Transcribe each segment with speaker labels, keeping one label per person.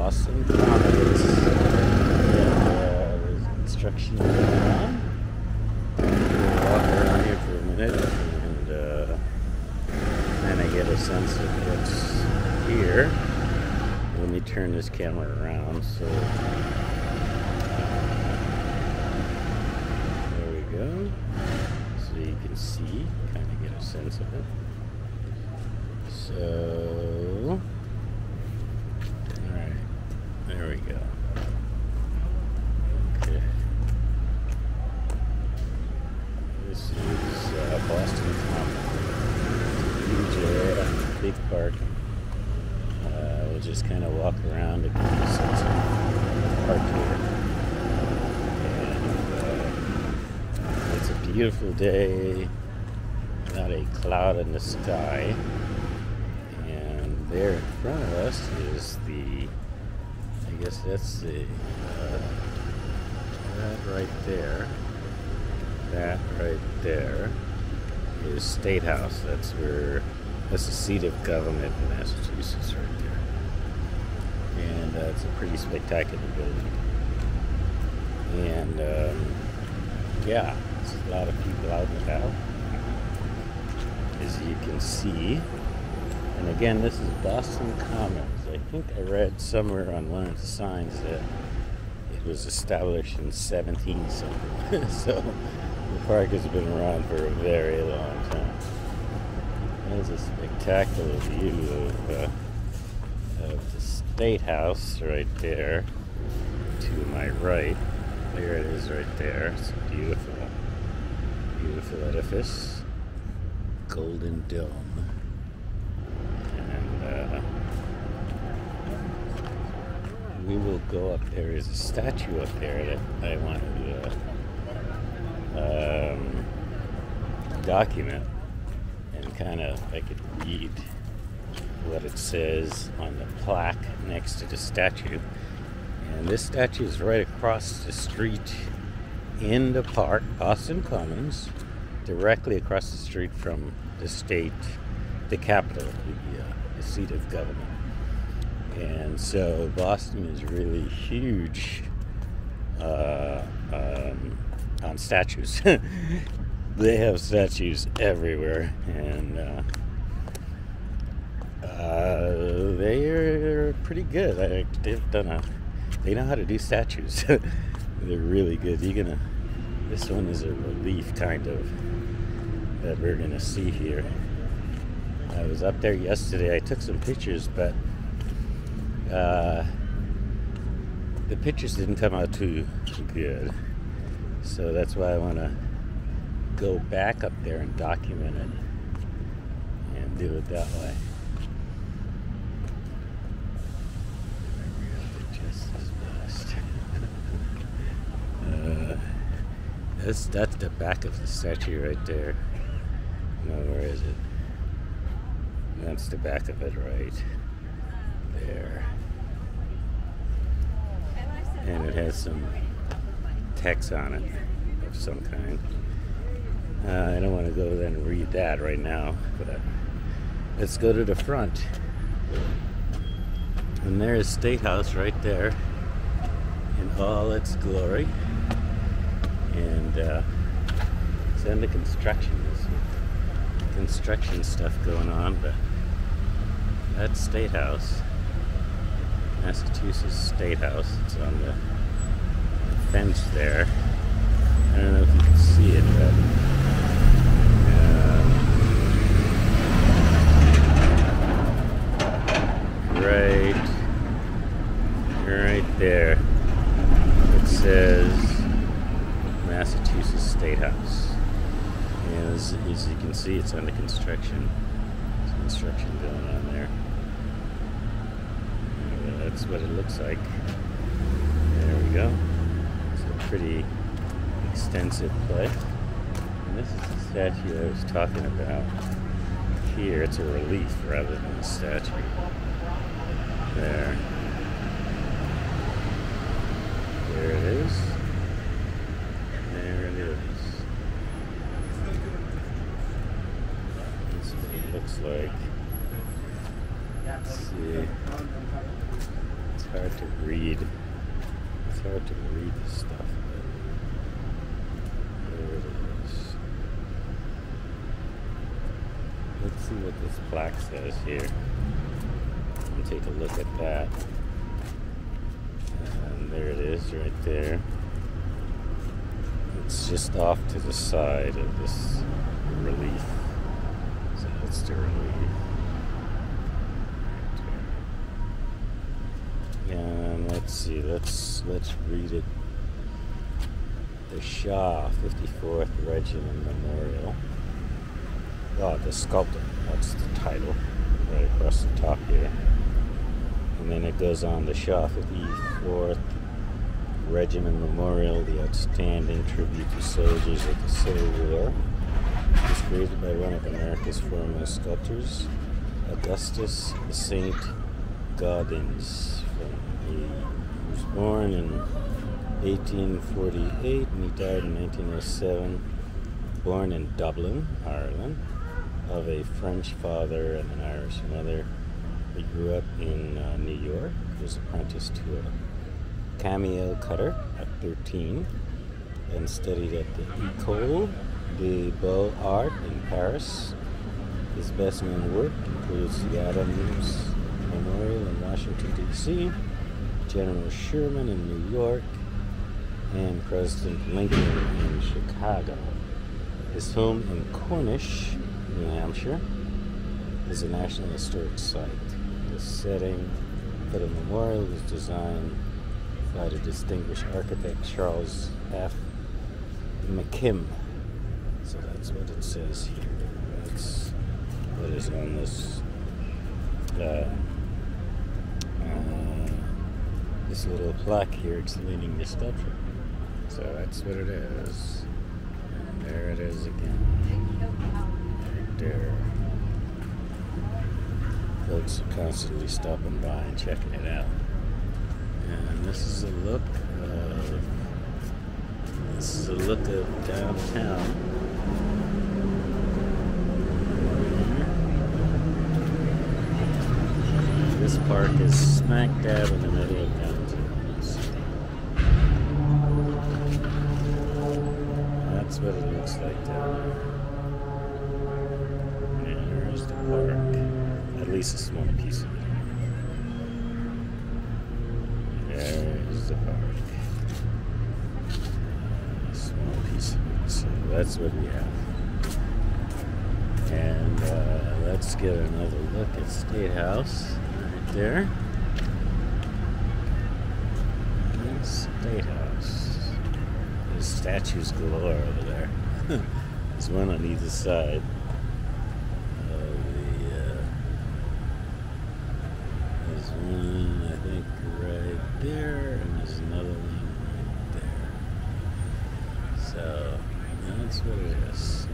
Speaker 1: Boston Commons. There's construction going on. We'll walk around here for a minute and then I get a sense of what's here. Let me turn this camera around so there we go. So you can see, kind of get a sense of it. So, alright, there we go. Okay. This is Boston Commons. Huge, big park. We'll just kind of walk around and get a sense of the park here. And it's a beautiful day, not a cloud in the sky. And there in front of us is the, I guess that's the, that right there. That right there is State House. That's the seat of government in Massachusetts right there. And it's a pretty spectacular building. And yeah, there's a lot of people out and about, as you can see. And again, this is Boston Commons. I think I read somewhere on one of the signs that it was established in 17 something. So the park has been around for a very long time. There's a spectacular view of the State House right there to my right. There it is right there. It's a beautiful, beautiful edifice. Golden Dome. And we will go up there. There's a statue up there that I want to document. Kind of, I could read what it says on the plaque next to the statue. And this statue is right across the street in the park, Boston Commons, directly across the street from the state, the capital, the seat of government. And so Boston is really huge on statues. They have statues everywhere, and they are pretty good. They know how to do statues. They're really good. This one is a relief, kind of, that we're gonna see here. I was up there yesterday. I took some pictures, but the pictures didn't come out too good. So that's why I want to go back up there and document it and do it that way. That's the back of the statue right there. No, where is it? That's the back of it right there. And it has some text on it of some kind. I don't want to go there and read that right now, but let's go to the front. And there's State House right there in all its glory. And it's under construction. There's some construction stuff going on, but that's State House. Massachusetts State House. It's on the fence there. I don't know if you can see it, but right there it says Massachusetts State House. And as you can see, it's under construction. There's construction going on there. And that's what it looks like. There we go. It's a pretty extensive place. And this is the statue I was talking about. Here, it's a relief rather than a statue. There. There it is. There it is. That's what it looks like. Let's see. It's hard to read. It's hard to read this stuff. There it is. Let's see what this plaque says here. And take a look at that. And there it is right there. It's just off to the side of this relief. So that's the relief. And let's see, let's read it. The Shah 54th Regiment Memorial. Oh, the sculptor. That's the title. Right across the top here. And then it goes on, the Shah 54th Regiment Memorial, the outstanding tribute to soldiers of the Civil War. It was created by one of America's foremost sculptors, Augustus Saint Gaudens. He was born in 1848 and he died in 1907. Born in Dublin, Ireland, of a French father and an Irish mother. He grew up in New York. He was apprenticed to a cameo cutter at 13 and studied at the École des Beaux-Arts in Paris. His best known work includes the Adams Memorial in Washington, D.C., General Sherman in New York, and President Lincoln in Chicago. His home in Cornish, New Hampshire, is a National Historic Site. The setting for the memorial was designed by the distinguished architect Charles F. McKim. So that's what it says here. That's what is on this this little plaque here explaining the sculpture. So that's what it is. And there it is again. Right there. Folks are constantly stopping by and checking it out. And this is a look of downtown. This park is smack dab in the middle of downtown. That's what it looks like down there. And there's the park. At least a small piece of it. There's the park. A small piece of it. So that's what we have. And let's get another look at State House right there. That's State House. There's statues galore over there. There's one on either side. There's one, I think, right there, and there's another one right there. So, that's what it is.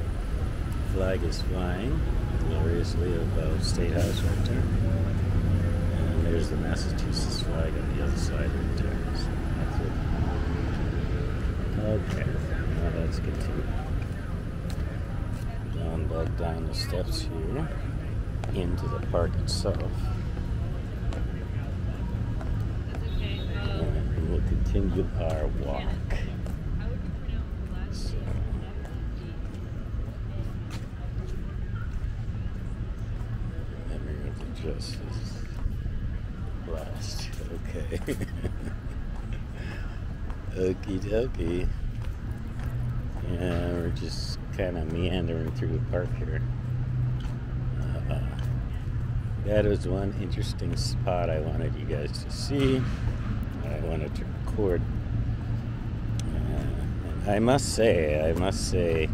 Speaker 1: Flag is flying gloriously above State House right there. And there's the Massachusetts flag on the other side right there. So that's it. Okay, now let's continue. Going back down the steps here into the park itself. And we'll continue our walk. So, just blast. Okay. Okie dokie. Yeah, we're just kind of meandering through the park here. That was one interesting spot I wanted you guys to see. I wanted to record. And I must say,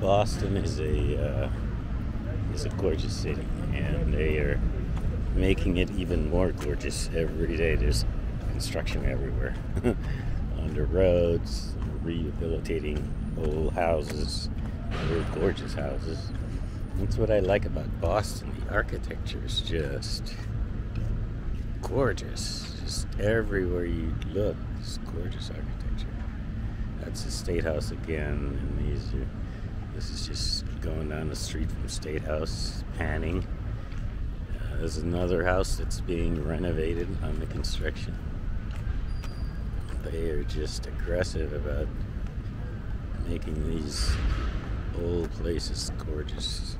Speaker 1: Boston is a gorgeous city, and they are making it even more gorgeous every day. There's construction everywhere on the roads, rehabilitating old houses, very gorgeous houses. That's what I like about Boston. The architecture is just gorgeous. Just everywhere you look, it's gorgeous architecture. That's the State House again, and this is just going down the street from State House, panning. There's another house that's being renovated under construction. They are just aggressive about making these old places gorgeous.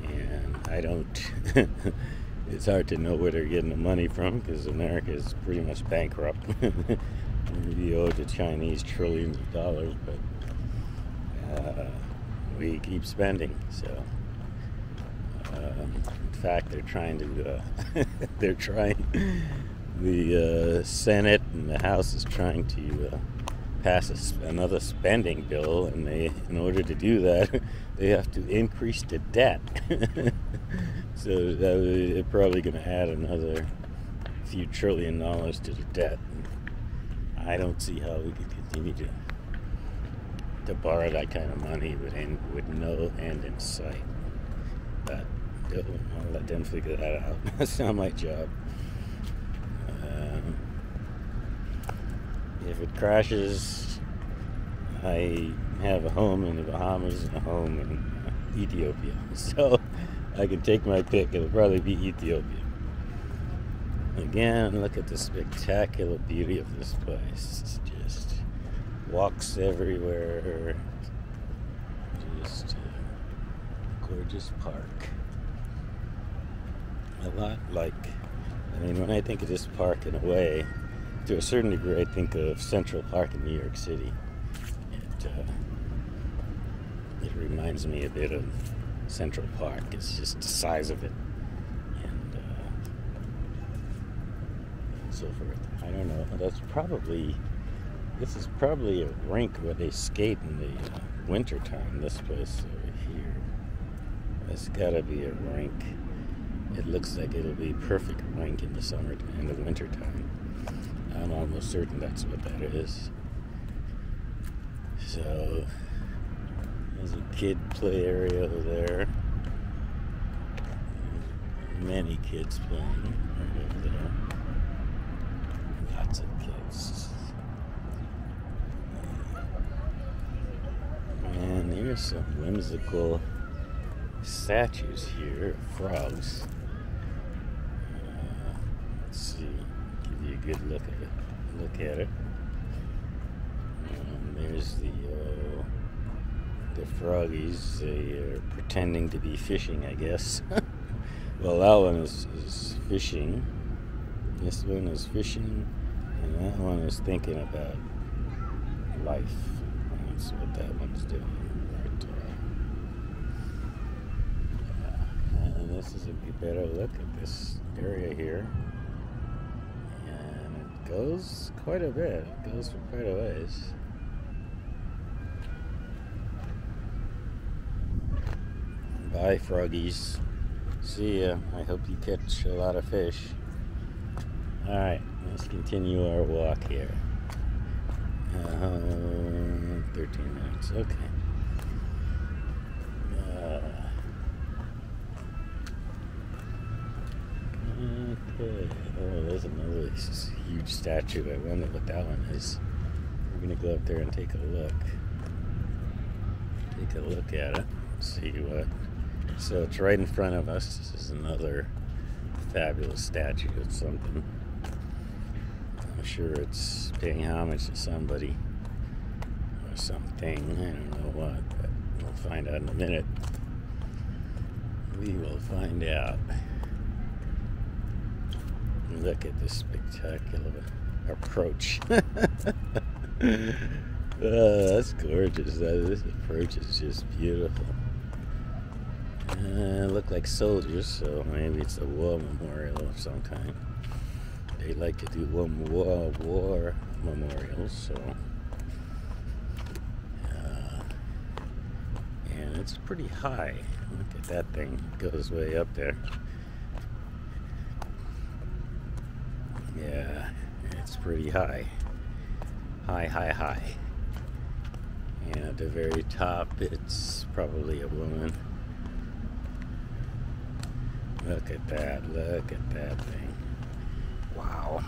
Speaker 1: And I don't, it's hard to know where they're getting the money from because America is pretty much bankrupt. We owe the Chinese trillions of dollars, but we keep spending. So, in fact, they're trying to, the Senate and the House is trying to pass another spending bill, and in order to do that, they have to increase the debt. So they're probably going to add another few $1 trillion to the debt. I don't see how we could continue to borrow that kind of money with no end in sight. But I'll let them figure that out. That's not my job. If it crashes, I have a home in the Bahamas and a home in Ethiopia. So I can take my pick. It'll probably be Ethiopia. Again, look at the spectacular beauty of this place. It's just walks everywhere. Just a gorgeous park. A lot like, when I think of this park in a way, to a certain degree, I think of Central Park in New York City. It reminds me a bit of Central Park. It's just the size of it. So forth. I don't know. This is probably a rink where they skate in the winter time. This place over here. It's gotta be a rink. It looks like it'll be perfect rink in the summer, in the winter time. I'm almost certain that's what that is. So there's a kid play area over there. Many kids playing right over there. Lots of kids. And here's some whimsical statues here of frogs. Let's see, give you a good look at it. And there's the froggies. They are pretending to be fishing, I guess. Well, that one is fishing. This one is fishing. And that one is thinking about life. That's what that one's doing. And this is a better look at this area here. And it goes quite a bit. It goes for quite a ways. Bye, froggies. See ya. I hope you catch a lot of fish. Alright, let's continue our walk here. 13 minutes, okay. Okay, oh, there's another huge statue. I wonder what that one is. We're gonna go up there and take a look. Take a look at it, see what. So it's right in front of us. This is another fabulous statue of something. I'm sure it's paying homage to somebody or something. I don't know what, but we'll find out in a minute. We will find out. Look at this spectacular approach. That's gorgeous. This approach is just beautiful. Look like soldiers, so maybe it's a war memorial of some kind. They like to do war memorials, so. And it's pretty high. Look at that thing. It goes way up there. Yeah, it's pretty high. High. And at the very top, it's probably a woman. Look at that thing. Wow.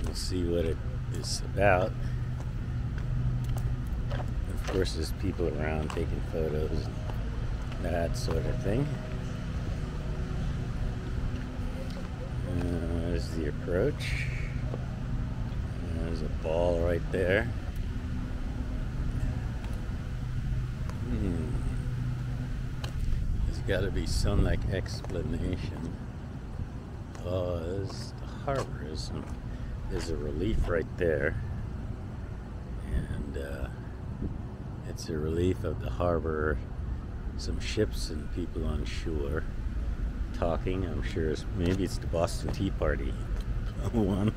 Speaker 1: We'll see what it is about. Of course, there's people around taking photos and that sort of thing. the approach. There's a ball right there. There's got to be some like explanation. Oh, there's the harbor, isn't it? There's a relief right there, and it's a relief of the harbor, some ships and people on shore talking. I'm sure maybe it's the Boston Tea Party one.